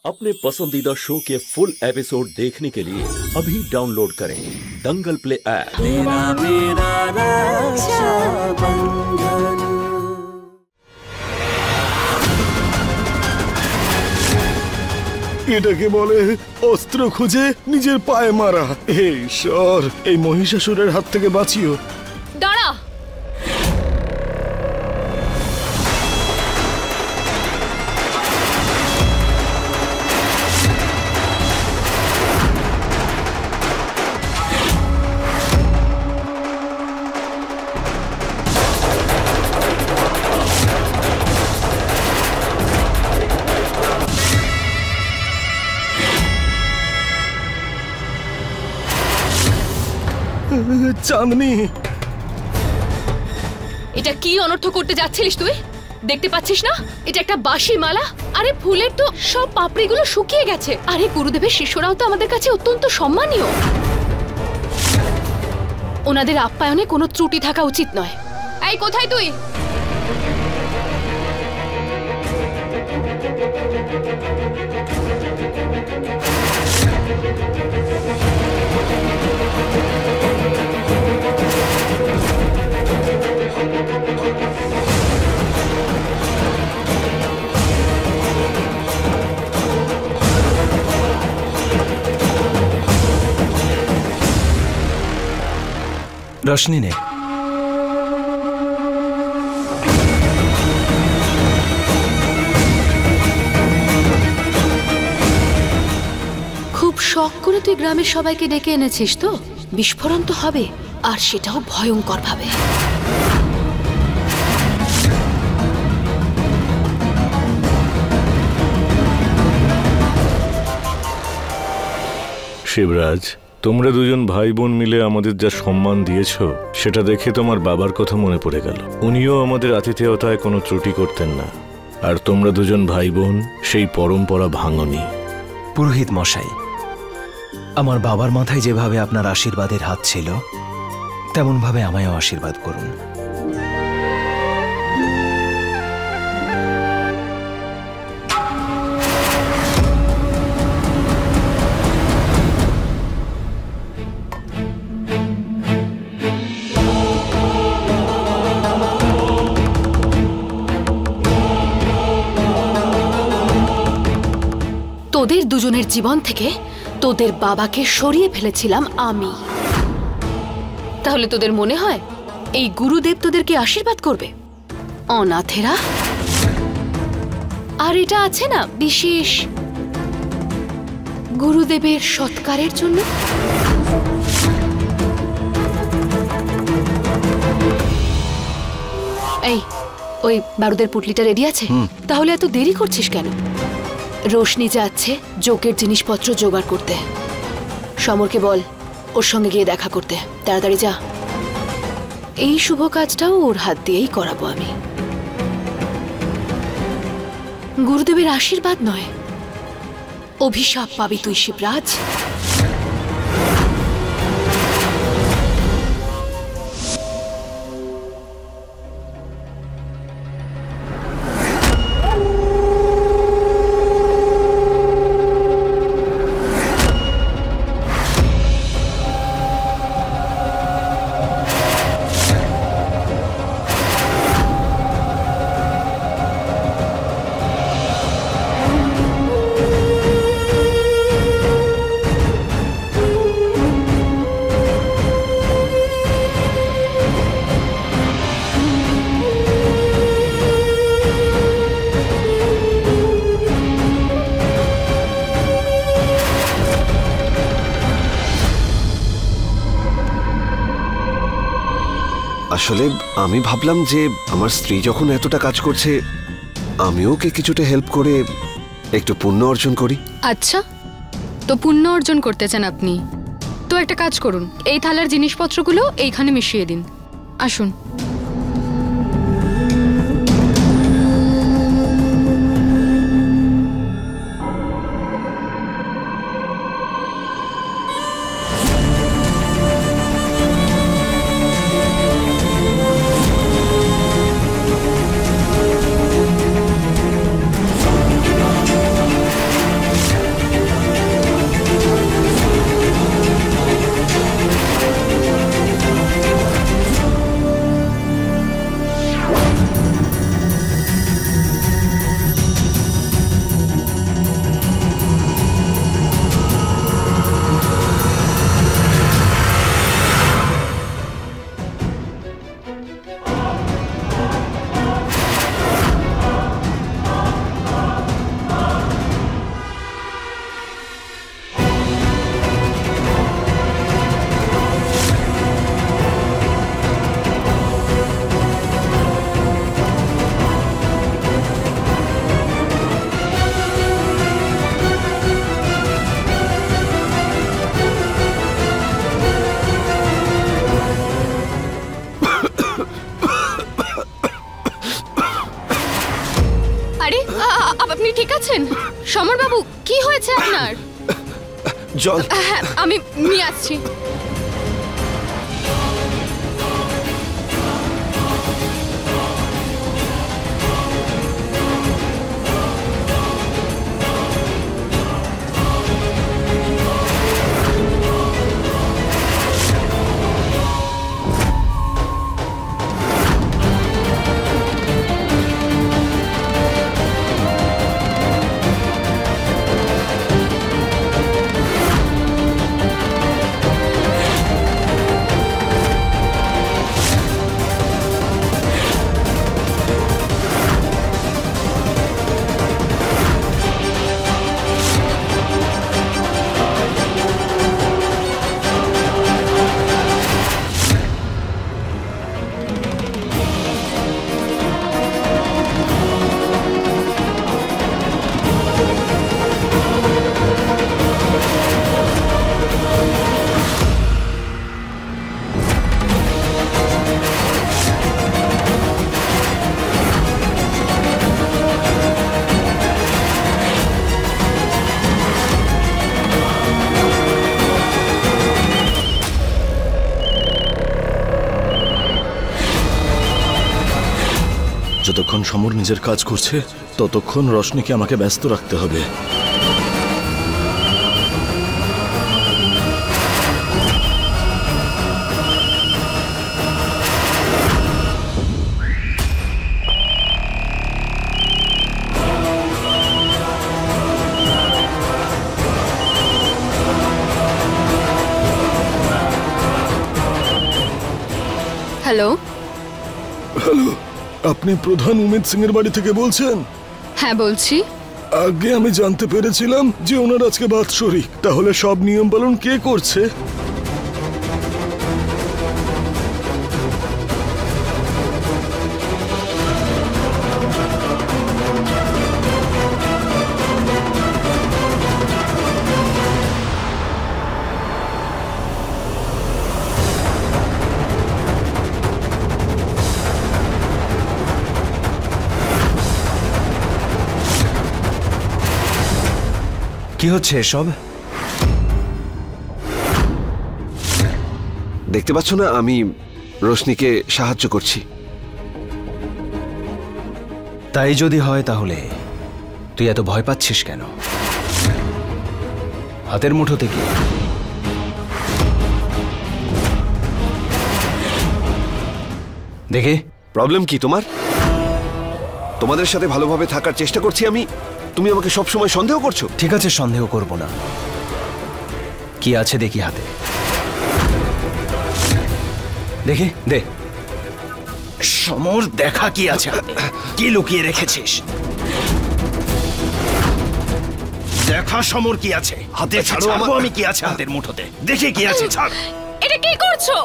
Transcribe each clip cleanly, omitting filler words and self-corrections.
अपने पसंदीदा शो के फुल एपिसोड देखने के लिए अभी डाउनलोड करें दंगल प्ले ऐप। এটাকে বলে অস্ত্র খুঁজে নিজের পায়ে মারা। হে ঈশ্বর, এই মহিষাসুরের হাত থেকে বাঁচিও। দাঁড়া, চাঁদনি, এটা কি অনর্থ করতে যাচ্ছিলিস তুই? দেখতে পাচ্ছিস না এটা একটা বাঁশি মালা? আরে ফুলের তো সব পাপড়িগুলো শুকিয়ে গেছে। আরে গুরুদেবের শিষ্যরাও তো আমাদের কাছে অত্যন্ত সম্মানীয়, ওনাদের আপ্যায়নে কোনো ত্রুটি থাকা উচিত নয়। এই কোথায় তুই? रोशनी ने খুব শখ করে তুই গ্রামের সবাইকে ডেকে এনেছিস তো? বিস্ফোরণ তো হবে, আর সেটাও ভয়ঙ্কর ভাবে। শিবরাজ, তোমরা দুজন ভাই বোন মিলে আমাদের যা সম্মান দিয়েছ সেটা দেখে তোমার বাবার কথা মনে পড়ে গেল। উনিও আমাদের আতিথেয়তায় কোনো ত্রুটি করতেন না, আর তোমরা দুজন ভাই বোন সেই পরম্পরা ভাঙনি। পুরোহিত মশাই, আমার বাবার মাথায় যেভাবে আপনার আশীর্বাদের হাত ছিল তেমন ভাবে আমায়ও আশীর্বাদ করুন। তোদের দুজনের জীবন থেকে তোদের বাবাকে সরিয়ে ফেলেছিলাম আমি। তাহলে তোদের মনে হয় এই গুরুদেব তোদেরকে আশীর্বাদ করবে? অনাথেরা। আর এটা আছে না বিশেষ গুরুদেবের সৎকারের জন্য। এই, ওই বারুদের পুটলিটা রেডি আছে? তাহলে এত দেরি করছিস কেন? রোশনি যাচ্ছে জোকের জিনিসপত্র জোগাড় করতে। সমরকে বল ওর সঙ্গে গিয়ে দেখা করতে। তাড়াতাড়ি যা। এই শুভ কাজটাও ওর হাত দিয়েই করাবো আমি। গুরুদেবের আশীর্বাদ নয়, অভিশাপ পাবি তুই শিবরাজ। আসলে আমি ভাবলাম যে আমার স্ত্রী যখন এতটা কাজ করছে আমিও ওকে কিছুটা হেল্প করে একটু পুণ্য অর্জন করি। আচ্ছা, তো পুণ্য অর্জন করতে চান আপনি? তো একটা কাজ করুন, এই থালার জিনিসপত্রগুলো এইখানে মিশিয়ে দিন। আসুন। কি হয়েছে আপনার? জল। হ্যাঁ, আমি নিয়ে আসছি। যতক্ষণ সমর নিজের কাজ করছে ততক্ষণ রশনিকে আমাকে ব্যস্ত রাখতে হবে। হ্যালো। হ্যালো, আপনি প্রধান উমেদ সিং এর বাড়ি থেকে বলছেন? হ্যাঁ বলছি। আগে আমি জানতে পেরেছিলাম যে ওনার আজকে বাৎসরিক, তাহলে সব নিয়ম পালন কে করছে? কি হচ্ছে এসব? দেখতে পাচ্ছ না আমি রোশনিকে সাহায্য করছি। তাই যদি হয় তাহলে তুই এত ভয় পাচ্ছিস কেন? হাতের মুঠোতে কি? দেখে প্রবলেম কি তোমার? তোমাদের সাথে ভালোভাবে থাকার চেষ্টা করছি আমি, তুমি আমাকে সব সময় সন্দেহ করছো। ঠিক আছে, সন্দেহ করব না। কি আছে দেখি হাতে। দেখি দে। সমর, দেখা কি আছে হাতে, কি লুকিয়ে রেখেছিস? দেখা সমর, কি আছে হাতে? ছাড়ো আমি কি আছে হাতের মুঠোতে, দেখি কি আছে। ছাড়। এটা কি করছো?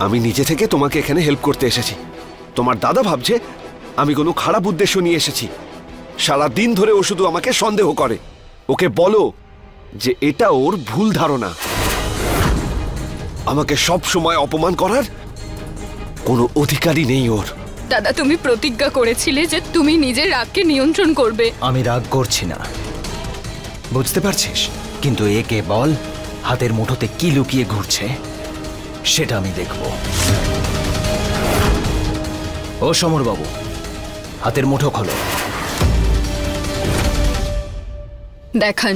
আমি নিজে থেকে তোমাকে এখানে হেল্প করতে এসেছি। তোমার দাদা ভাবছে আমি কোনো খারাপ উদ্দেশ্য নিয়ে এসেছি। সারা দিন ধরে ও শুধু আমাকে সন্দেহ করে। ওকে বলো যে এটা ওর ভুল ধারণা। আমাকে সব সময় অপমান করার কোনো অধিকারই নেই ওর। দাদা, তুমি প্রতিজ্ঞা করেছিলে যে তুমি নিজের রাগকে নিয়ন্ত্রণ করবে। আমি রাগ করছি না, বুঝতে পারছিস? কিন্তু একে বল হাতের মুঠোতে কি লুকিয়ে ঘুরছে, সেটা আমি দেখব। ও সমর বাবু, হাতের মুঠো খোলো। দেখান।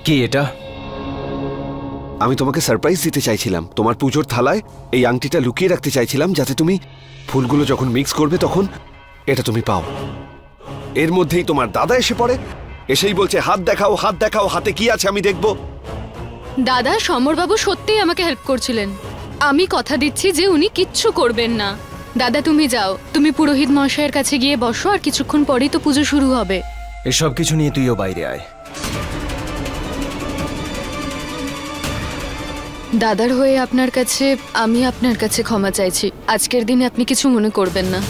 কি এটা? আমি তোমাকে সারপ্রাইজ দিতে চাইছিলাম। তোমার পুজোর থালায় এই আংটিটা লুকিয়ে রাখতে চাইছিলাম, যাতে তুমি ফুলগুলো যখন মিক্স করবে তখন এটা তুমি পাও। এর মধ্যেই তোমার দাদা এসে পড়ে, এসেই বলছে হাত দেখাও, হাত দেখাও, হাতে কি আছে আমি দেখব। দাদা, সমরবাবু সত্যিই আমাকে হেল্প করছিলেন। আমি কথা দিচ্ছি যে উনি কিচ্ছু করবেন না। দাদা তুমি যাও, তুমি পুরোহিত মশাইয়ের কাছে গিয়ে বসো, আর কিছুক্ষণ পরেই তো পুজো শুরু হবে। এসব কিছু নিয়ে তুইও বাইরে আয়। দাদার হয়ে আপনার কাছে আমি আপনার কাছে ক্ষমা চাইছি। আজকের দিনে আপনি কিছু মনে করবেন না।